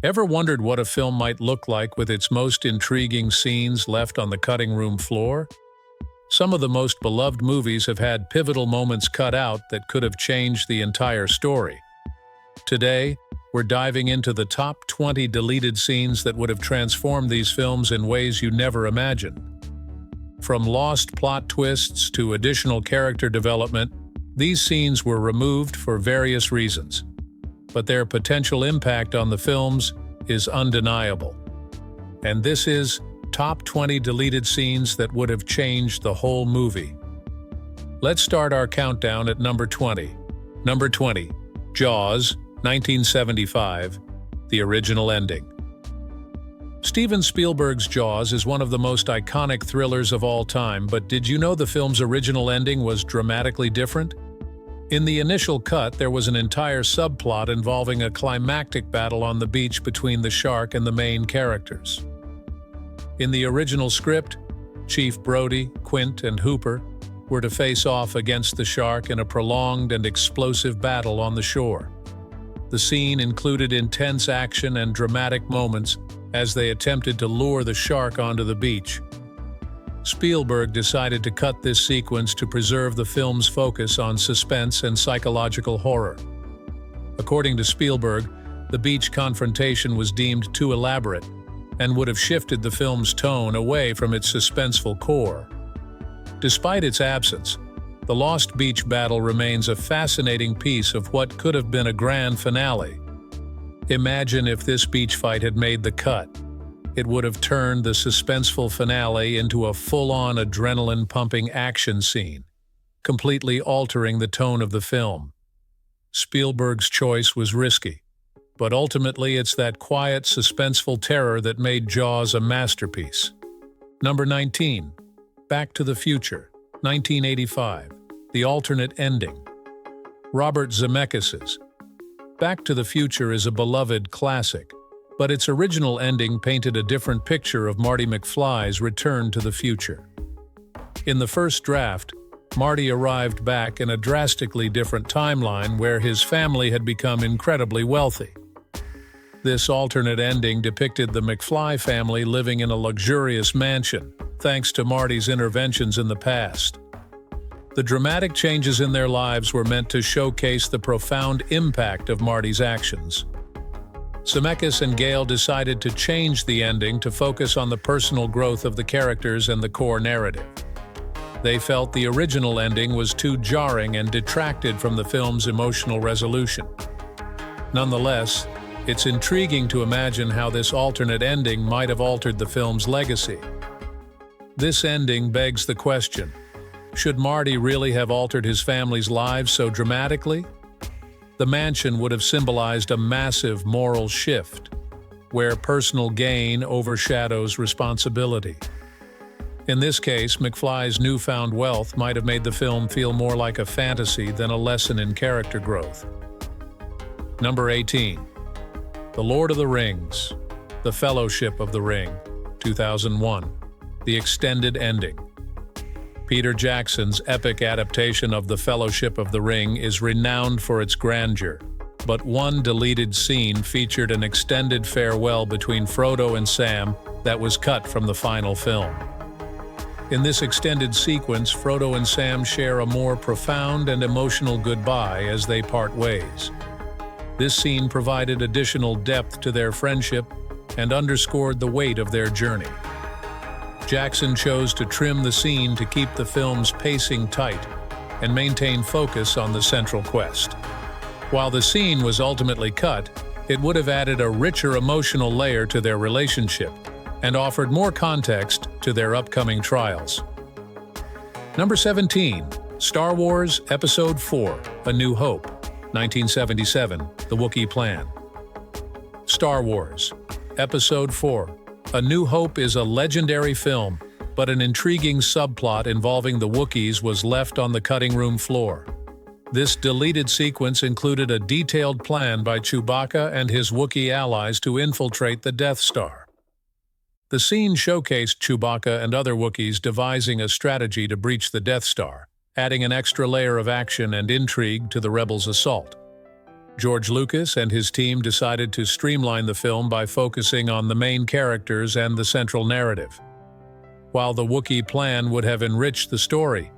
Ever wondered what a film might look like with its most intriguing scenes left on the cutting room floor? Some of the most beloved movies have had pivotal moments cut out that could have changed the entire story. Today, we're diving into the top 20 deleted scenes that would have transformed these films in ways you never imagined. From lost plot twists to additional character development, these scenes were removed for various reasons, but their potential impact on the films is undeniable. And this is Top 20 Deleted Scenes That Would Have Changed the Whole Movie. Let's start our countdown at number 20. Number 20, Jaws, 1975, the original ending. Steven Spielberg's Jaws is one of the most iconic thrillers of all time, but did you know the film's original ending was dramatically different? In the initial cut, there was an entire subplot involving a climactic battle on the beach between the shark and the main characters. In the original script, Chief Brody, Quint, and Hooper were to face off against the shark in a prolonged and explosive battle on the shore. The scene included intense action and dramatic moments as they attempted to lure the shark onto the beach. Spielberg decided to cut this sequence to preserve the film's focus on suspense and psychological horror. According to Spielberg, the beach confrontation was deemed too elaborate and would have shifted the film's tone away from its suspenseful core. Despite its absence, the Lost Beach battle remains a fascinating piece of what could have been a grand finale. Imagine if this beach fight had made the cut. It would have turned the suspenseful finale into a full-on adrenaline-pumping action scene, completely altering the tone of the film. Spielberg's choice was risky, but ultimately it's that quiet, suspenseful terror that made Jaws a masterpiece. Number 19, Back to the Future, 1985, the alternate ending. Robert Zemeckis's Back to the Future is a beloved classic, but its original ending painted a different picture of Marty McFly's return to the future. In the first draft, Marty arrived back in a drastically different timeline where his family had become incredibly wealthy. This alternate ending depicted the McFly family living in a luxurious mansion, thanks to Marty's interventions in the past. The dramatic changes in their lives were meant to showcase the profound impact of Marty's actions. Zemeckis and Gale decided to change the ending to focus on the personal growth of the characters and the core narrative. They felt the original ending was too jarring and detracted from the film's emotional resolution. Nonetheless, it's intriguing to imagine how this alternate ending might have altered the film's legacy. This ending begs the question, should Marty really have altered his family's lives so dramatically? The mansion would have symbolized a massive moral shift, where personal gain overshadows responsibility. In this case, McFly's newfound wealth might have made the film feel more like a fantasy than a lesson in character growth. Number 18. The Lord of the Rings, The Fellowship of the Ring, 2001, the extended ending. Peter Jackson's epic adaptation of The Fellowship of the Ring is renowned for its grandeur, but one deleted scene featured an extended farewell between Frodo and Sam that was cut from the final film. In this extended sequence, Frodo and Sam share a more profound and emotional goodbye as they part ways. This scene provided additional depth to their friendship and underscored the weight of their journey. Jackson chose to trim the scene to keep the film's pacing tight and maintain focus on the central quest. While the scene was ultimately cut, it would have added a richer emotional layer to their relationship and offered more context to their upcoming trials. Number 17, Star Wars Episode IV, A New Hope, 1977, The Wookiee Plan. Star Wars Episode IV, A New Hope is a legendary film, but an intriguing subplot involving the Wookiees was left on the cutting room floor. This deleted sequence included a detailed plan by Chewbacca and his Wookiee allies to infiltrate the Death Star. The scene showcased Chewbacca and other Wookiees devising a strategy to breach the Death Star, adding an extra layer of action and intrigue to the rebels' assault. George Lucas and his team decided to streamline the film by focusing on the main characters and the central narrative. While the Wookiee plan would have enriched the story,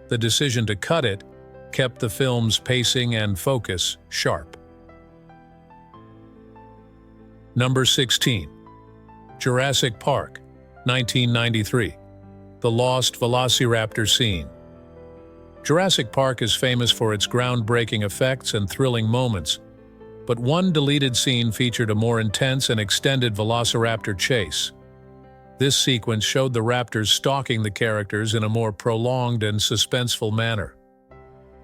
the decision to cut it kept the film's pacing and focus sharp. Number 16. Jurassic Park, 1993. The Lost Velociraptor Scene. Jurassic Park is famous for its groundbreaking effects and thrilling moments, but one deleted scene featured a more intense and extended velociraptor chase. This sequence showed the raptors stalking the characters in a more prolonged and suspenseful manner.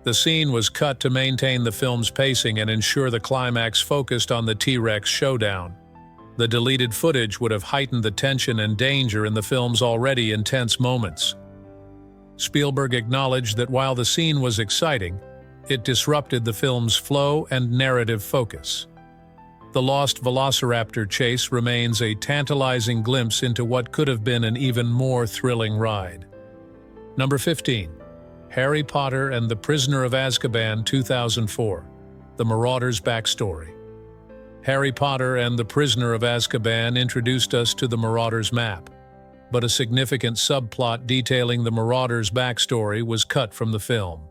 The scene was cut to maintain the film's pacing and ensure the climax focused on the T-Rex showdown. The deleted footage would have heightened the tension and danger in the film's already intense moments. Spielberg acknowledged that while the scene was exciting, it disrupted the film's flow and narrative focus. The Lost Velociraptor chase remains a tantalizing glimpse into what could have been an even more thrilling ride. Number 15. Harry Potter and the Prisoner of Azkaban, 2004. The Marauder's Backstory. Harry Potter and the Prisoner of Azkaban introduced us to the Marauder's map, but a significant subplot detailing the Marauder's backstory was cut from the film.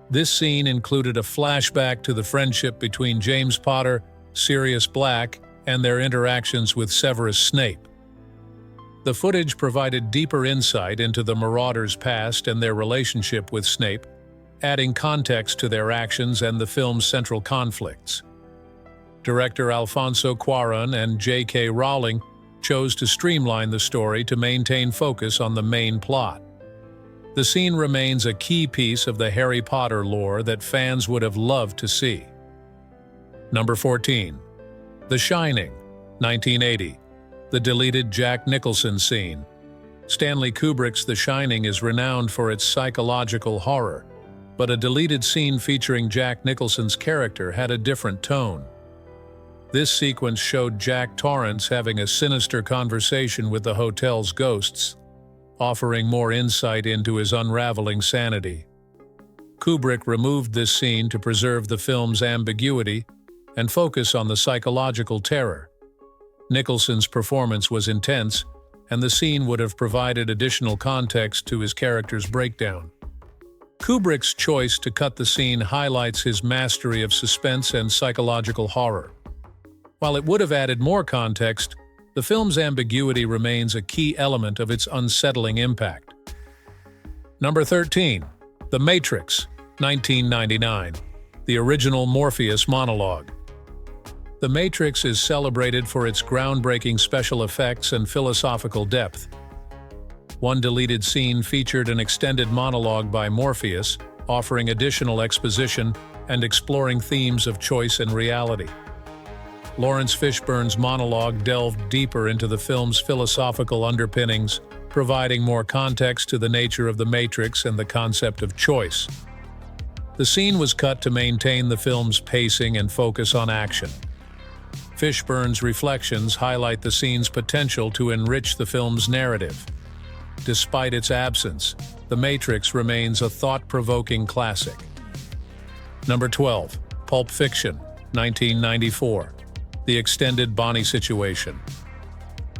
This scene included a flashback to the friendship between James Potter, Sirius Black, and their interactions with Severus Snape. The footage provided deeper insight into the Marauders' past and their relationship with Snape, adding context to their actions and the film's central conflicts. Director Alfonso Cuarón and J.K. Rowling chose to streamline the story to maintain focus on the main plot. The scene remains a key piece of the Harry Potter lore that fans would have loved to see. Number 14. The Shining, 1980. The deleted Jack Nicholson scene. Stanley Kubrick's The Shining is renowned for its psychological horror, but a deleted scene featuring Jack Nicholson's character had a different tone. This sequence showed Jack Torrance having a sinister conversation with the hotel's ghosts, offering more insight into his unraveling sanity. Kubrick removed this scene to preserve the film's ambiguity and focus on the psychological terror. Nicholson's performance was intense, and the scene would have provided additional context to his character's breakdown. Kubrick's choice to cut the scene highlights his mastery of suspense and psychological horror. While it would have added more context, the film's ambiguity remains a key element of its unsettling impact. Number 13. The Matrix, 1999. The original Morpheus monologue. The Matrix is celebrated for its groundbreaking special effects and philosophical depth. One deleted scene featured an extended monologue by Morpheus, offering additional exposition and exploring themes of choice and reality. Lawrence Fishburne's monologue delved deeper into the film's philosophical underpinnings, providing more context to the nature of the Matrix and the concept of choice. The scene was cut to maintain the film's pacing and focus on action. Fishburne's reflections highlight the scene's potential to enrich the film's narrative. Despite its absence, The Matrix remains a thought-provoking classic. Number 12. Pulp Fiction, 1994. The extended Bonnie situation.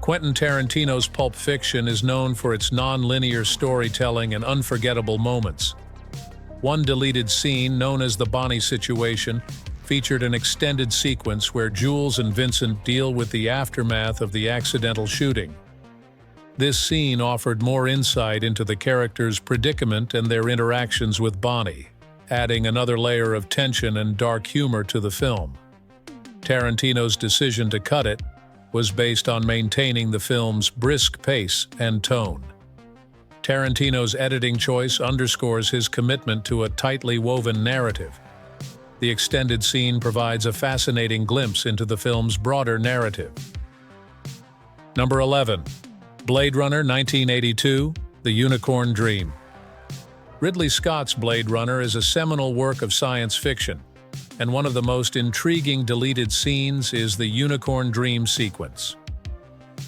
Quentin Tarantino's Pulp Fiction is known for its non-linear storytelling and unforgettable moments. One deleted scene, known as the Bonnie situation, featured an extended sequence where Jules and Vincent deal with the aftermath of the accidental shooting. This scene offered more insight into the characters' predicament and their interactions with Bonnie, adding another layer of tension and dark humor to the film. Tarantino's decision to cut it was based on maintaining the film's brisk pace and tone. Tarantino's editing choice underscores his commitment to a tightly woven narrative. The extended scene provides a fascinating glimpse into the film's broader narrative. Number 11. Blade Runner 1982, The Unicorn Dream. Ridley Scott's Blade Runner is a seminal work of science fiction, and one of the most intriguing deleted scenes is the Unicorn Dream sequence.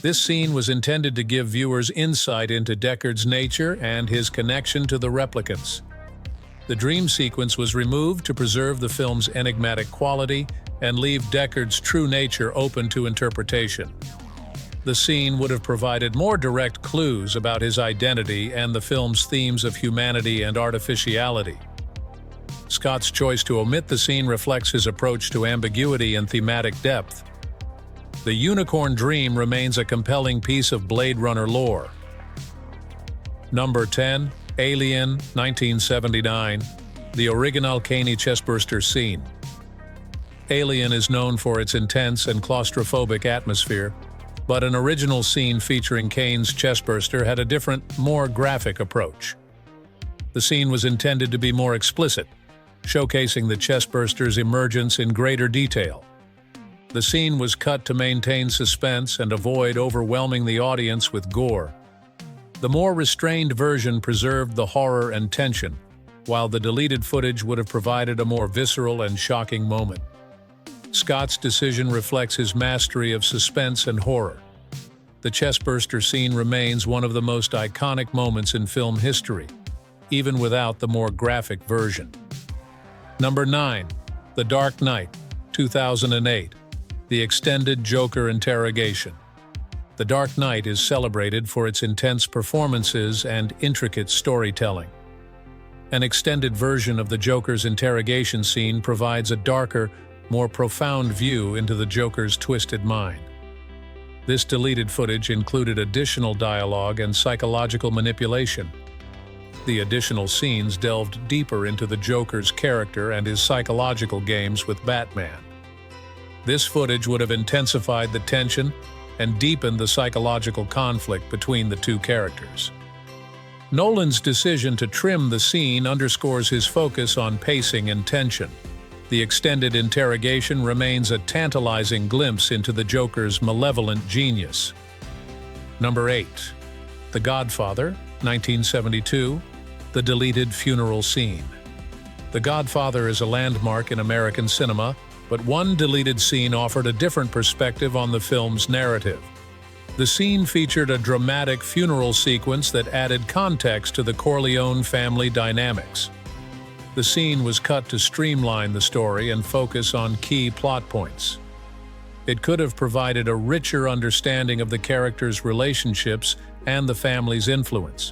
This scene was intended to give viewers insight into Deckard's nature and his connection to the replicants. The dream sequence was removed to preserve the film's enigmatic quality and leave Deckard's true nature open to interpretation. The scene would have provided more direct clues about his identity and the film's themes of humanity and artificiality. Scott's choice to omit the scene reflects his approach to ambiguity and thematic depth. The Unicorn Dream remains a compelling piece of Blade Runner lore. Number 10. Alien, 1979. The original Kane chestburster scene. Alien is known for its intense and claustrophobic atmosphere, but an original scene featuring Kane's chestburster had a different, more graphic approach. The scene was intended to be more explicit, showcasing the chestburster's emergence in greater detail. The scene was cut to maintain suspense and avoid overwhelming the audience with gore. The more restrained version preserved the horror and tension, while the deleted footage would have provided a more visceral and shocking moment. Scott's decision reflects his mastery of suspense and horror. The chestburster scene remains one of the most iconic moments in film history, even without the more graphic version. Number 9. The Dark Knight, 2008. The extended Joker interrogation. The Dark Knight is celebrated for its intense performances and intricate storytelling. An extended version of the Joker's interrogation scene provides a darker, more profound view into the Joker's twisted mind. This deleted footage included additional dialogue and psychological manipulation. The additional scenes delved deeper into the Joker's character and his psychological games with Batman. This footage would have intensified the tension and deepened the psychological conflict between the two characters. Nolan's decision to trim the scene underscores his focus on pacing and tension. The extended interrogation remains a tantalizing glimpse into the Joker's malevolent genius. Number 8. The Godfather, 1972. The deleted funeral scene. The Godfather is a landmark in American cinema, but one deleted scene offered a different perspective on the film's narrative. The scene featured a dramatic funeral sequence that added context to the Corleone family dynamics. The scene was cut to streamline the story and focus on key plot points. It could have provided a richer understanding of the characters' relationships and the family's influence.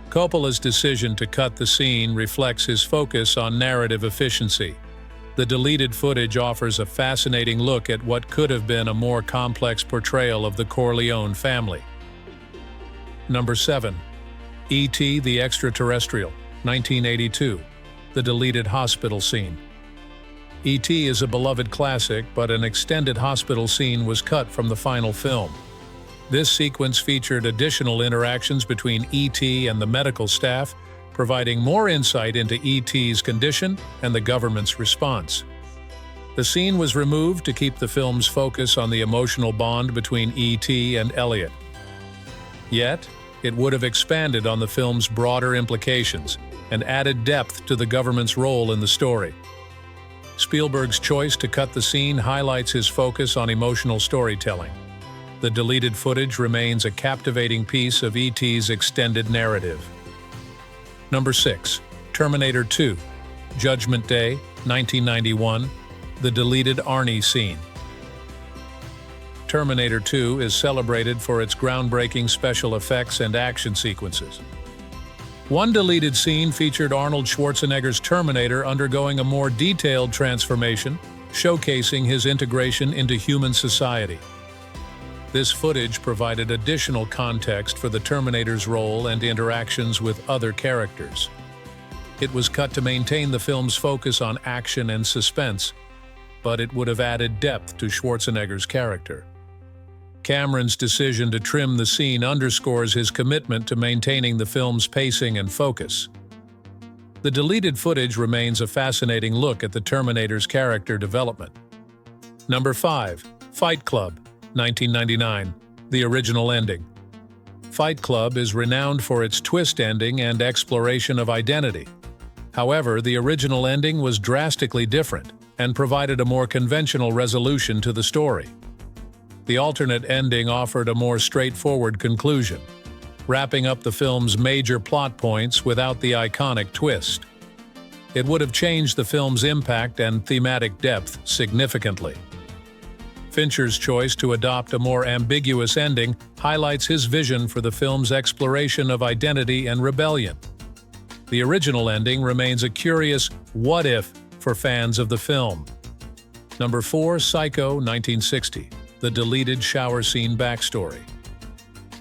Coppola's decision to cut the scene reflects his focus on narrative efficiency. The deleted footage offers a fascinating look at what could have been a more complex portrayal of the Corleone family. Number 7. E.T. the Extraterrestrial, 1982. The deleted hospital scene. E.T. is a beloved classic, but an extended hospital scene was cut from the final film. This sequence featured additional interactions between E.T. and the medical staff, providing more insight into E.T.'s condition and the government's response. The scene was removed to keep the film's focus on the emotional bond between E.T. and Elliot. Yet, it would have expanded on the film's broader implications and added depth to the government's role in the story. Spielberg's choice to cut the scene highlights his focus on emotional storytelling. The deleted footage remains a captivating piece of E.T.'s extended narrative. Number 6. Terminator 2. Judgment Day, 1991. The deleted Arnie scene. Terminator 2 is celebrated for its groundbreaking special effects and action sequences. One deleted scene featured Arnold Schwarzenegger's Terminator undergoing a more detailed transformation, showcasing his integration into human society. This footage provided additional context for the Terminator's role and interactions with other characters. It was cut to maintain the film's focus on action and suspense, but it would have added depth to Schwarzenegger's character. Cameron's decision to trim the scene underscores his commitment to maintaining the film's pacing and focus. The deleted footage remains a fascinating look at the Terminator's character development. Number 5. Fight Club, 1999. The original ending. Fight Club is renowned for its twist ending and exploration of identity. However, the original ending was drastically different and provided a more conventional resolution to the story. The alternate ending offered a more straightforward conclusion, wrapping up the film's major plot points without the iconic twist. It would have changed the film's impact and thematic depth significantly. Fincher's choice to adopt a more ambiguous ending highlights his vision for the film's exploration of identity and rebellion. The original ending remains a curious what-if for fans of the film. Number 4. Psycho, 1960. The deleted shower scene backstory.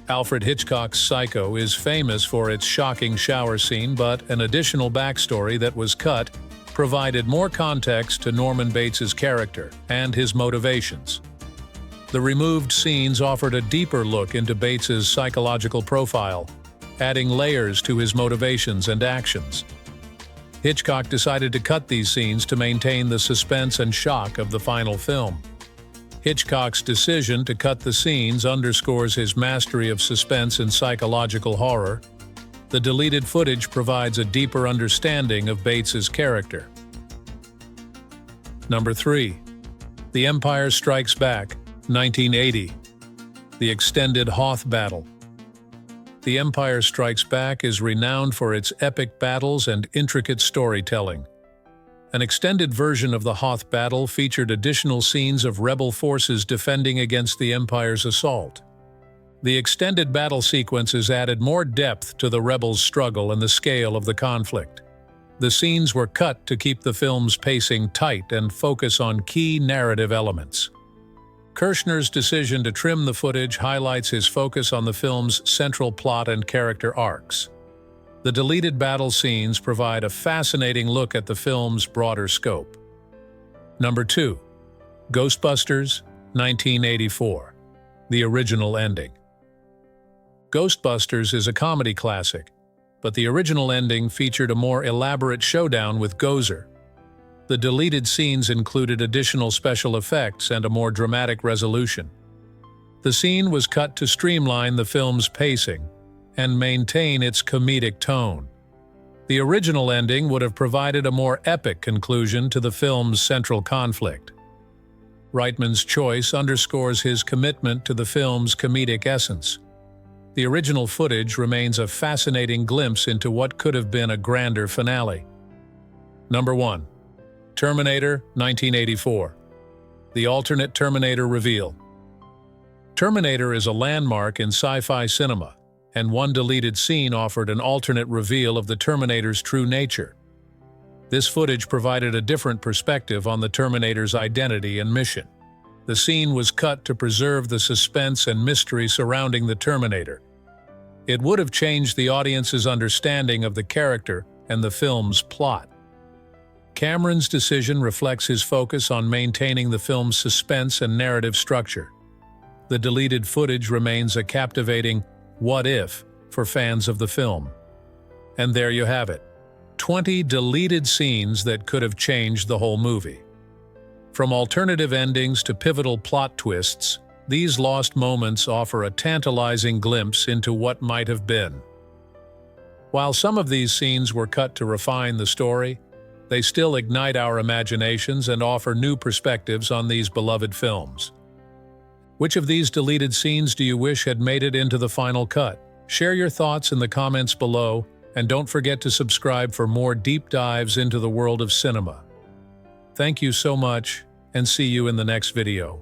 Alfred Hitchcock's Psycho is famous for its shocking shower scene, but an additional backstory that was cut provided more context to Norman Bates's character and his motivations. The removed scenes offered a deeper look into Bates's psychological profile, adding layers to his motivations and actions. Hitchcock decided to cut these scenes to maintain the suspense and shock of the final film. Hitchcock's decision to cut the scenes underscores his mastery of suspense and psychological horror. The deleted footage provides a deeper understanding of Bates's character. Number 3. The Empire Strikes Back, 1980. The extended Hoth battle. The Empire Strikes Back is renowned for its epic battles and intricate storytelling. An extended version of the Hoth battle featured additional scenes of rebel forces defending against the Empire's assault. The extended battle sequences added more depth to the rebels' struggle and the scale of the conflict. The scenes were cut to keep the film's pacing tight and focus on key narrative elements. Kirshner's decision to trim the footage highlights his focus on the film's central plot and character arcs. The deleted battle scenes provide a fascinating look at the film's broader scope. Number 2. Ghostbusters, 1984. The original ending. Ghostbusters is a comedy classic, but the original ending featured a more elaborate showdown with Gozer. The deleted scenes included additional special effects and a more dramatic resolution. The scene was cut to streamline the film's pacing and maintain its comedic tone. The original ending would have provided a more epic conclusion to the film's central conflict. Reitman's choice underscores his commitment to the film's comedic essence. The original footage remains a fascinating glimpse into what could have been a grander finale. Number 1. Terminator, 1984. The alternate Terminator reveal. Terminator is a landmark in sci-fi cinema, and one deleted scene offered an alternate reveal of the Terminator's true nature. This footage provided a different perspective on the Terminator's identity and mission. The scene was cut to preserve the suspense and mystery surrounding the Terminator. It would have changed the audience's understanding of the character and the film's plot. Cameron's decision reflects his focus on maintaining the film's suspense and narrative structure. The deleted footage remains a captivating what-if for fans of the film. And there you have it. 20 deleted scenes that could have changed the whole movie. From alternative endings to pivotal plot twists, these lost moments offer a tantalizing glimpse into what might have been. While some of these scenes were cut to refine the story, they still ignite our imaginations and offer new perspectives on these beloved films. Which of these deleted scenes do you wish had made it into the final cut? Share your thoughts in the comments below, and don't forget to subscribe for more deep dives into the world of cinema. Thank you so much, and see you in the next video.